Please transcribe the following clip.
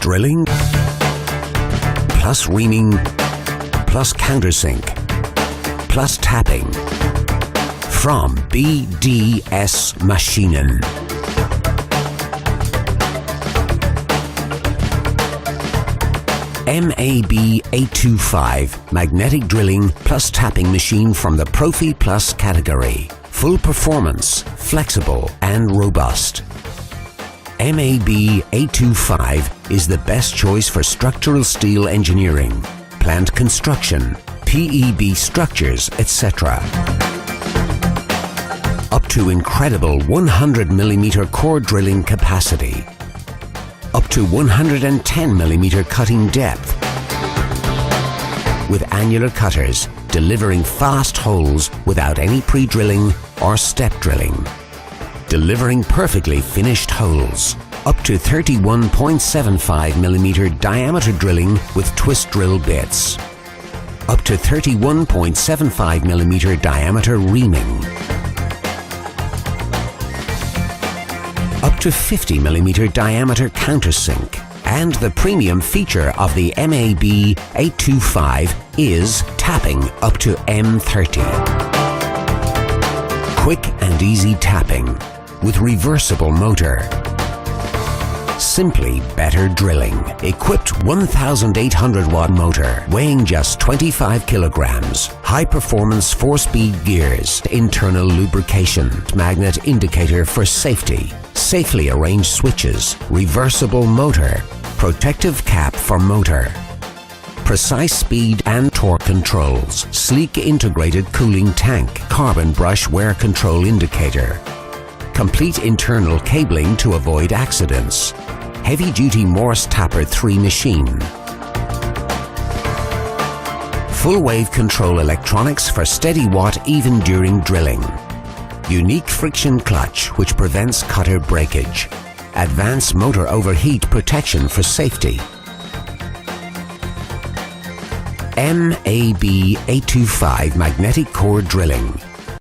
drilling, plus reaming, plus countersink, plus tapping. From BDS Maschinen. MAB 825 magnetic drilling plus tapping machine from the Profi Plus category. Full performance, flexible and robust. MAB 825 is the best choice for structural steel engineering, plant construction, PEB structures, etc. Up to incredible 100 mm core drilling capacity. Up to 110 mm cutting depth. With annular cutters, delivering fast holes without any pre-drilling or step drilling. Delivering perfectly finished holes. Up to 31.75 mm diameter drilling with twist drill bits. Up to 31.75 mm diameter reaming. Up to 50 mm diameter countersink. And the premium feature of the MAB 825 is tapping up to M30. Quick and easy tapping with reversible motor. Simply better drilling. Equipped 1800 watt motor weighing just 25 kilograms. High performance 4-speed gears. Internal lubrication. Magnet indicator for safety. Safely arranged switches. Reversible motor. Protective cap for motor. Precise speed and torque controls. Sleek integrated cooling tank. Carbon brush wear control indicator. Complete internal cabling to avoid accidents. Heavy-duty Morse Tapper 3 machine. Full-wave control electronics for steady watt even during drilling. Unique friction clutch which prevents cutter breakage. Advanced motor overheat protection for safety. MAB 825 magnetic core drilling.